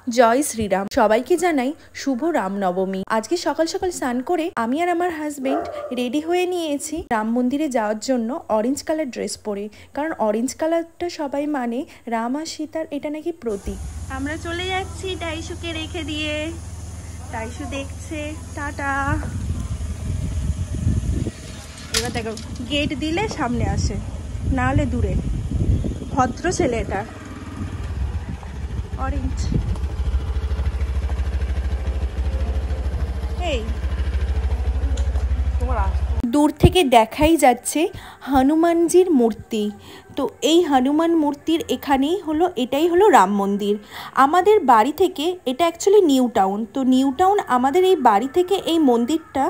জয় শ্রীরাম। সবাইকে জানাই শুভ রামনবমী। আজকে সকাল সকাল স্নান করে আমি আর আমার হাজবেন্ড রেডি হয়ে নিয়েছি রাম মন্দিরে যাওয়ার জন্য অরেঞ্জ কালার ড্রেস পরে, কারণ অরেঞ্জ কালারটা সবাই মানে রাম আর সীতার এটা নাকি প্রতীক। আমরা চলে যাচ্ছি টাইশুকে রেখে দিয়ে। টাইশু দেখছে, টাটা। এবার দেখো গেট দিলে সামনে আসে, না হলে দূরে। ভদ্র ছেলে এটা। অরেঞ্জ দূর থেকে দেখাই যাচ্ছে হনুমানজির মূর্তি। তো এই হনুমান মূর্তির এটাই হলো রাম মন্দির। আমাদের বাড়ি থেকে এটা অ্যাকচুয়ালি নিউ টাউন। তো নিউ টাউন আমাদের এই বাড়ি থেকে এই মন্দিরটা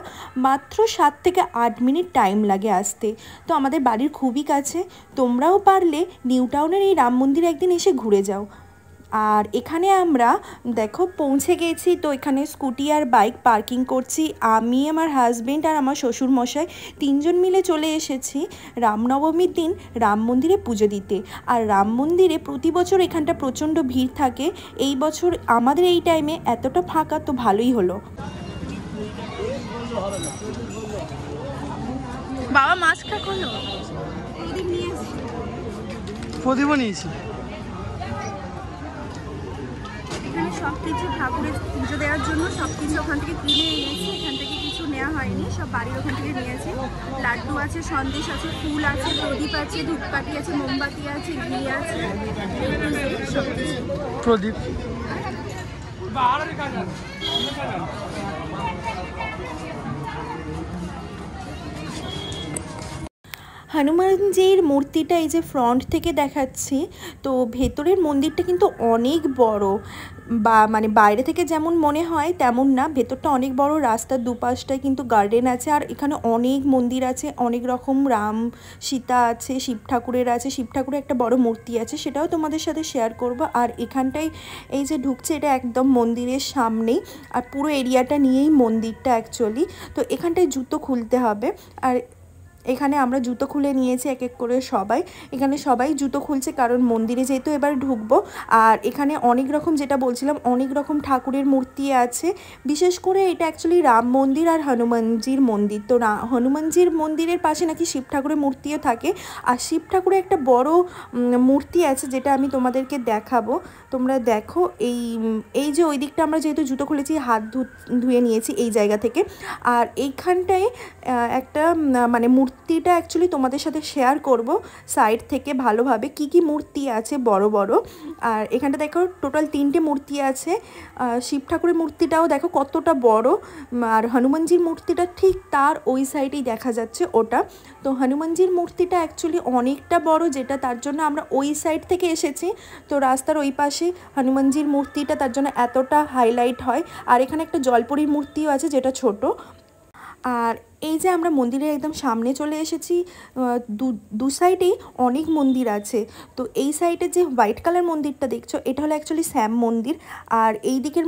মাত্র 7 থেকে 8 মিনিট টাইম লাগে আসতে। তো আমাদের বাড়ির খুবই কাছে। তোমরাও পারলে নিউ টাউনের এই রাম মন্দিরে একদিন এসে ঘুরে যাও। আর এখানে আমরা দেখো পৌঁছে গেছি। তো এখানে স্কুটি আর বাইক পার্কিং করছি। আমি, আমার হাজবেন্ড আর আমার শ্বশুর মশাই 3 জন মিলে চলে এসেছি রামনবমীর দিন রাম মন্দিরে পুজো দিতে। আর রাম মন্দিরে প্রতি বছর এখানটা প্রচণ্ড ভিড় থাকে। এই বছর আমাদের এই টাইমে এতটা ফাঁকা, তো ভালোই হলো। বাবা মাছ খাকলো প্রদীপ নিয়েছি। এখানে সব কিছু ঠাকুরের পুজো দেওয়ার জন্য সব কিছু ওখান থেকে কিনে এনেছি। এখান থেকে কিছু নেওয়া হয়নি, সব বাড়ির ওখান থেকে নিয়েছি। লাড্ডু আছে, সন্দেশ আছে, ফুল আছে, প্রদীপ আছে, ধূপকাঠি আছে, মোমবাতি আছে, ঘি আছে, সব কিছু। প্রদীপ হনুমানজির মূর্তিটা এই যে ফ্রন্ট থেকে দেখাচ্ছি। তো ভেতরের মন্দিরটা কিন্তু অনেক বড়, মানে বাইরে থেকে যেমন মনে হয় তেমন না। ভেতরটা অনেক বড়, রাস্তার দুপাশটায় কিন্তু গার্ডেন আছে। আর এখানে অনেক মন্দির আছে, অনেক রকম রাম সীতা আছে, শিব ঠাকুরের আছে। শিব ঠাকুরের একটা বড় মূর্তি আছে, সেটাও তোমাদের সাথে শেয়ার করব। আর এখানটায় এই যে ঢুকছে, এটা একদম মন্দিরের সামনেই। আর পুরো এরিয়াটা নিয়েই মন্দিরটা অ্যাকচুয়ালি। তো এখানটায় জুতো খুলতে হবে। আর এখানে আমরা জুতো খুলে নিয়েছি এক এক করে সবাই। এখানে সবাই জুতো খুলছে, কারণ মন্দিরে যেহেতু এবার ঢুকবো। আর এখানে অনেক রকম, যেটা বলছিলাম, অনেক রকম ঠাকুরের মূর্তি আছে। বিশেষ করে এটা অ্যাকচুয়ালি রাম মন্দির আর হনুমানজির মন্দির। তো হনুমানজির মন্দিরের পাশে নাকি শিব ঠাকুরের মূর্তিও থাকে। আর শিব ঠাকুরের একটা বড় মূর্তি আছে, যেটা আমি তোমাদেরকে দেখাবো। তোমরা দেখো, এই যে ওই দিকটা আমরা যেহেতু জুতো খুলেছি, হাত ধুয়ে নিয়েছি এই জায়গা থেকে। আর এইখানটায় একটা মানে মূর্তিটা অ্যাকচুয়ালি তোমাদের সাথে শেয়ার করব সাইড থেকে ভালোভাবে কি কি মূর্তি আছে বড় বড়। আর এখানটা দেখো টোটাল 3টে মূর্তি আছে। শিব ঠাকুরের মূর্তিটাও দেখো কতটা বড়। আর হনুমানজির মূর্তিটা ঠিক তার ওই সাইডেই দেখা যাচ্ছে ওটা। তো হনুমানজির মূর্তিটা অ্যাকচুয়ালি অনেকটা বড়, যেটা তার জন্য আমরা ওই সাইড থেকে এসেছি। তো রাস্তার ওই পাশে হনুমানজির মূর্তিটা, তার জন্য এতটা হাইলাইট হয়। আর এখানে একটা জলপরীর মূর্তিও আছে, যেটা ছোট। আর এই যে আমরা মন্দিরের একদম সামনে চলে এসেছি। দু সাইডেই অনেক মন্দির আছে। তো এই সাইডে যে হোয়াইট কালার মন্দিরটা দেখছো, এটা হলো অ্যাকচুয়ালি শ্যাম মন্দির। আর এই দিকের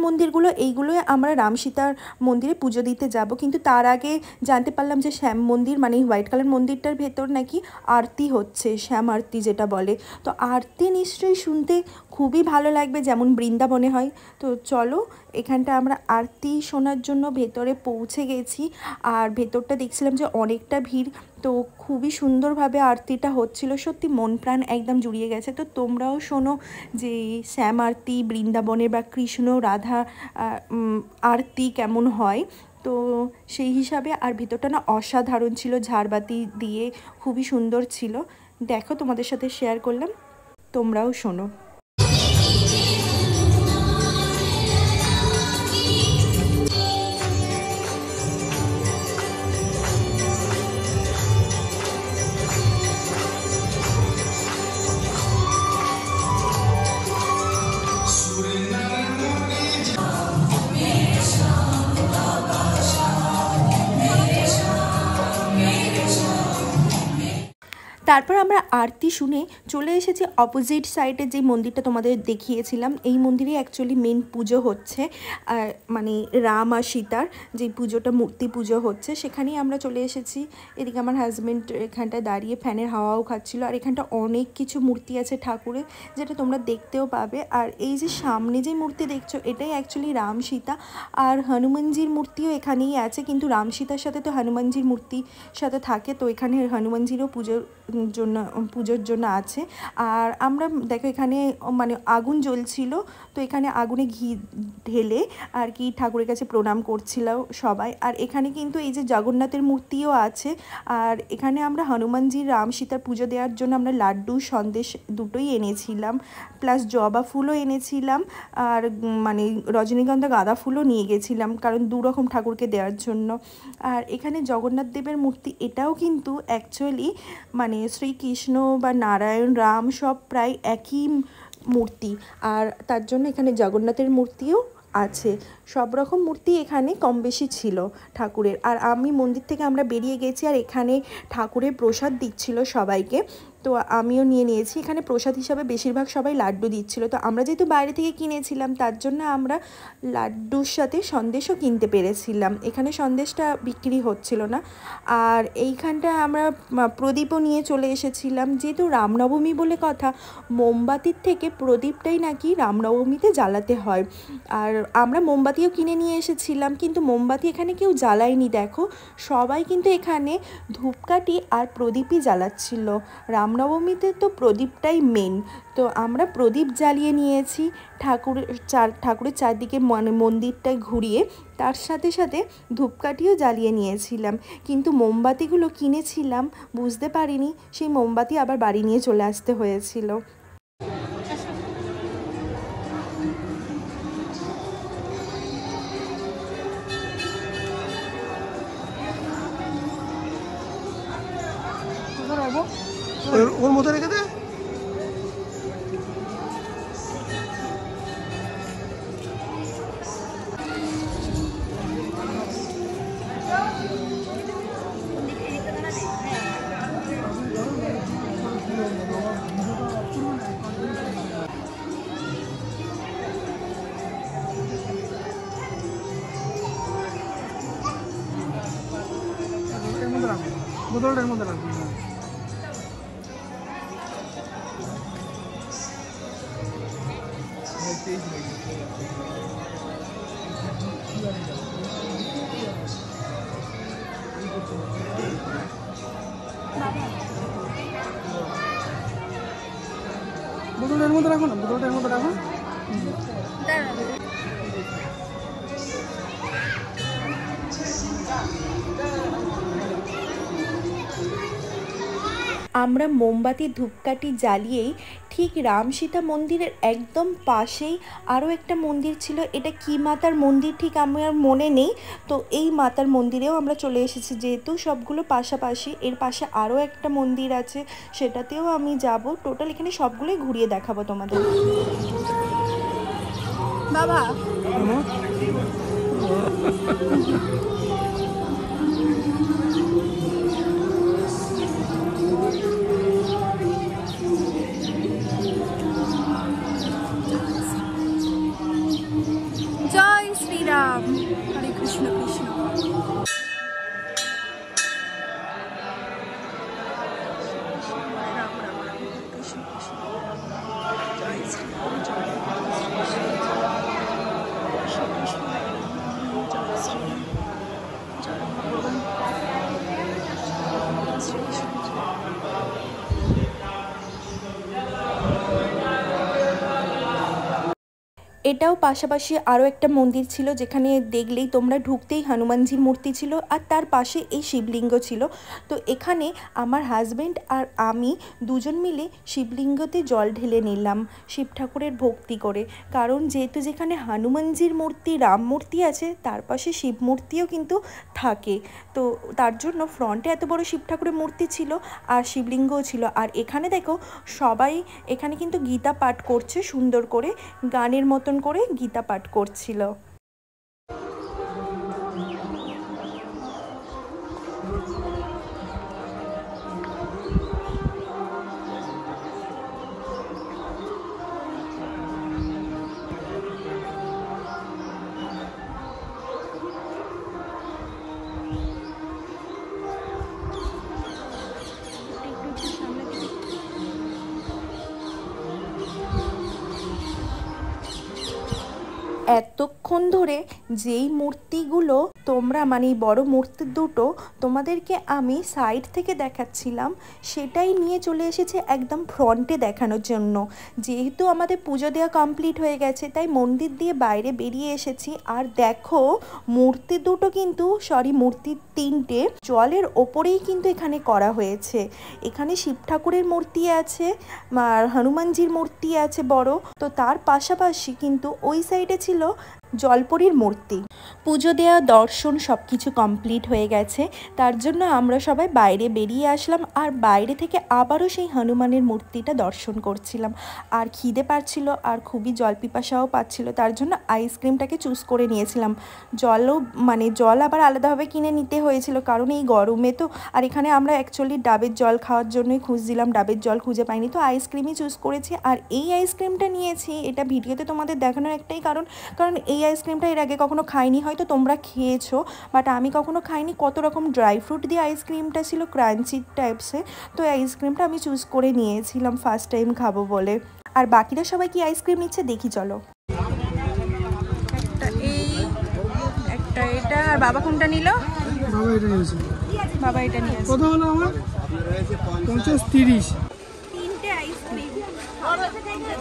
এইগুলোই আমরা রাম সীতার মন্দিরে পুজো দিতে যাব। কিন্তু তার আগে জানতে পারলাম যে শ্যাম মন্দির মানে হোয়াইট কালার মন্দিরটার ভেতর নাকি আরতি হচ্ছে, শ্যাম আরতি যেটা বলে। তো আরতি নিশ্চয়ই শুনতে খুবই ভালো লাগবে, যেমন বৃন্দাবনে হয়। তো চলো, এখানটা আমরা আরতি শোনার জন্য ভেতরে পৌঁছে গেছি। আর ভেতরটা দেখছিলাম যে অনেকটা ভিড়। তো খুবই সুন্দরভাবে আরতিটা হচ্ছিল, সত্যি মন প্রাণ একদম জুড়িয়ে গেছে। তো তোমরাও শোনো যে শ্যাম আরতি বৃন্দাবনে বা কৃষ্ণ রাধা আরতি কেমন হয়। তো সেই হিসাবে আর ভেতরটা না অসাধারণ ছিল, ঝাড়বাতি দিয়ে খুবই সুন্দর ছিল। দেখো, তোমাদের সাথে শেয়ার করলাম, তোমরাও শোনো। তারপর আমরা আরতি শুনে চলে এসেছি অপোজিট সাইডে যে মন্দিরটা তোমাদের দেখিয়েছিলাম। এই মন্দিরে অ্যাকচুয়ালি মেন পুজো হচ্ছে, মানে রাম আর সীতার যে পুজোটা, মূর্তি পুজো হচ্ছে, সেখানেই আমরা চলে এসেছি। এদিকে আমার হাজব্যান্ড এখানটায় দাঁড়িয়ে ফ্যানের হাওয়াও খাচ্ছিলো। আর এখানটা অনেক কিছু মূর্তি আছে ঠাকুরের, যেটা তোমরা দেখতেও পাবে। আর এই যে সামনে যে মূর্তি দেখছো, এটাই অ্যাকচুয়ালি রাম সীতা। আর হনুমানজির মূর্তিও এখানেই আছে, কিন্তু রাম সীতার সাথে তো হনুমানজির মূর্তির সাথে থাকে, তো এখানে হনুমানজিরও পুজোর জন্য আছে। আর আমরা দেখো এখানে মানে আগুন জ্বলছিল, তো এখানে আগুনে ঘি ঢেলে আর কি ঠাকুরের কাছে প্রণাম করছিল সবাই। আর এখানে কিন্তু এই যে জগন্নাথের মূর্তিও আছে। আর এখানে আমরা হনুমানজির রাম সীতার পুজো দেওয়ার জন্য আমরা লাড্ডু সন্দেশ দুটোই এনেছিলাম, প্লাস জবা ফুলও এনেছিলাম, আর মানে রজনীগন্ধা গাঁদা ফুলও নিয়ে গেছিলাম, কারণ দু রকম ঠাকুরকে দেওয়ার জন্য। আর এখানে জগন্নাথ দেবের মূর্তি, এটাও কিন্তু অ্যাকচুয়ালি মানে শ্রীকৃষ্ণ বা নারায়ণ রাম সব প্রায় একই মূর্তি। আর তার জন্য এখানে জগন্নাথের মূর্তিও আছে। সব রকম মূর্তি এখানে কম বেশি ছিল ঠাকুরের। আর আমি মন্দির থেকে আমরা বেরিয়ে গেছি, আর এখানে ঠাকুরের প্রসাদ দিচ্ছিল সবাইকে, তো আমিও নিয়ে নিয়েছি। এখানে প্রসাদ হিসাবে বেশিরভাগ সবাই লাড্ডু দিচ্ছিল, তো আমরা যেহেতু বাইরে থেকে কিনেছিলাম তার জন্য আমরা লাড্ডুর সাথে সন্দেশও কিনতে পেরেছিলাম। এখানে সন্দেশটা বিক্রি হচ্ছিল না। আর এইখানটা আমরা প্রদীপও নিয়ে চলে এসেছিলাম, যেহেতু রামনবমী বলে কথা, মোমবাতির থেকে প্রদীপটাই নাকি রামনবমীতে জ্বালাতে হয়। আর আমরা মোমবাতিও কিনে নিয়ে এসেছিলাম, কিন্তু মোমবাতি এখানে কেউ জ্বালায়নি। দেখো সবাই কিন্তু এখানে ধূপকাঠি আর প্রদীপই জ্বালাচ্ছিল। রামনবমীতে তো প্রদীপটাই মেন, তো আমরা প্রদীপ জ্বালিয়ে নিয়েছি ঠাকুরের চারদিকে মানে মন্দিরটায় ঘুরিয়ে। তার সাথে সাথে ধূপকাঠিও জ্বালিয়ে নিয়েছিলাম, কিন্তু মোমবাতিগুলো কিনেছিলাম বুঝতে পারিনি, সেই মোমবাতি আবার বাড়ি নিয়ে চলে আসতে হয়েছিল। ওর মতো রেখে দে। বোতলটার মধ্যে রাখবি। বোতলটার মধ্যে রাখো না, বোতলটার মধ্যে রাখো। আমরা মোমবাতি ধূপকাঠি জ্বালিয়েই ঠিক রাম সীতা মন্দিরের একদম পাশেই আরও একটা মন্দির ছিল। এটা কি মাতার মন্দির ঠিক আমার মনে নেই, তো এই মাতার মন্দিরেও আমরা চলে এসেছি, যেহেতু সবগুলো পাশাপাশি। এর পাশে আরও একটা মন্দির আছে, সেটাতেও আমি যাব। টোটাল এখানে সবগুলোই ঘুরিয়ে দেখাবো তোমাদের। বাবা জয় শ্রীরাম, হরে কৃষ্ণ কৃষ্ণ। এটাও পাশাপাশি আরও একটা মন্দির ছিল, যেখানে দেখলেই তোমরা ঢুকতেই হনুমানজির মূর্তি ছিল, আর তার পাশে এই শিবলিঙ্গ ছিল। তো এখানে আমার হাজব্যান্ড আর আমি দুজন মিলে শিবলিঙ্গতে জল ঢেলে নিলাম শিব ঠাকুরের ভক্তি করে, কারণ যেহেতু যেখানে হনুমানজির মূর্তি, রাম মূর্তি আছে, তার পাশে শিব মূর্তিও কিন্তু থাকে, তো তার জন্য ফ্রন্টে এত বড় শিব ঠাকুরের মূর্তি ছিল আর শিবলিঙ্গও ছিল। আর এখানে দেখো সবাই এখানে কিন্তু গীতা পাঠ করছে, সুন্দর করে গানের মতন করে গীতা পাঠ করছিল। এতক্ষণ ধরে যেই মূর্তিগুলো তোমরা মানে এই বড় মূর্তি দুটো তোমাদেরকে আমি সাইড থেকে দেখাচ্ছিলাম, সেটাই নিয়ে চলে এসেছে একদম ফ্রন্টে দেখানোর জন্য। যেহেতু আমাদের পুজো দেওয়া কমপ্লিট হয়ে গেছে, তাই মন্দির দিয়ে বাইরে বেরিয়ে এসেছি। আর দেখো মূর্তি দুটো কিন্তু মূর্তি তিনটে জলের ওপরেই কিন্তু এখানে করা হয়েছে। এখানে শিব ঠাকুরের মূর্তি আছে আর হনুমানজির মূর্তি আছে বড়, তো তার পাশাপাশি কিন্তু ওই সাইডে ছিল জলপরীর মূর্তি। পুজো দেওয়া দর্শন সব কিছু কমপ্লিট হয়ে গেছে, তার জন্য আমরা সবাই বাইরে বেরিয়ে আসলাম। আর বাইরে থেকে আবারও সেই হনুমানের মূর্তিটা দর্শন করছিলাম। আর খিদে পাচ্ছিল আর খুবই জল পিপাসাও পাচ্ছিল, তার জন্য আইসক্রিমটাকে চুজ করে নিয়েছিলাম। জল আবার আলাদাভাবে কিনে নিতে হয়েছিল, কারণ এই গরমে তো। আর এখানে আমরা অ্যাকচুয়ালি ডাবের জল খাওয়ার জন্যই খুঁজছিলাম, ডাবের জল খুঁজে পাইনি, তো আইসক্রিমই চুজ করেছি। আর এই আইসক্রিমটা নিয়েছি, এটা ভিডিওতে তোমাদের দেখানোর একটাই কারণ এই আইসক্রিমটা এর আগে কখনো খাইনি, হয়তো তোমরা খেয়েছো বাট আমি কখনো খাইনি। কত রকম ড্রাই ফ্রুট দিয়ে আইসক্রিমটা ছিল, ক্রাঞ্চি টাইপসের। তো এই আইসক্রিমটা আমি চুজ করে নিয়েছিলাম ফার্স্ট টাইম খাবো বলে। আর বাকিরা সবাই কি আইসক্রিম নিচ্ছে দেখি চলো। একটা এটা, আর বাবা কোনটা নিল? বাবা এটা নিয়েছে। বাবা এটা নিয়েছে। কত হলো আমার? 50-30 তিনটে আইসক্রিম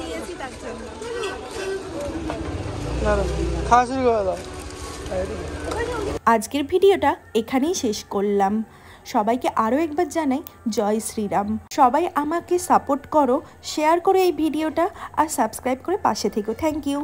দিয়েছি তার জন্য। খাওয়া শুরু করে দাও। আজকের ভিডিওটা এখানেই শেষ করলাম। সবাইকে আরও একবার জানাই জয় শ্রীরাম। সবাই আমাকে সাপোর্ট করো, শেয়ার করো এই ভিডিওটা, আর সাবস্ক্রাইব করে পাশে থেকো। Thank you.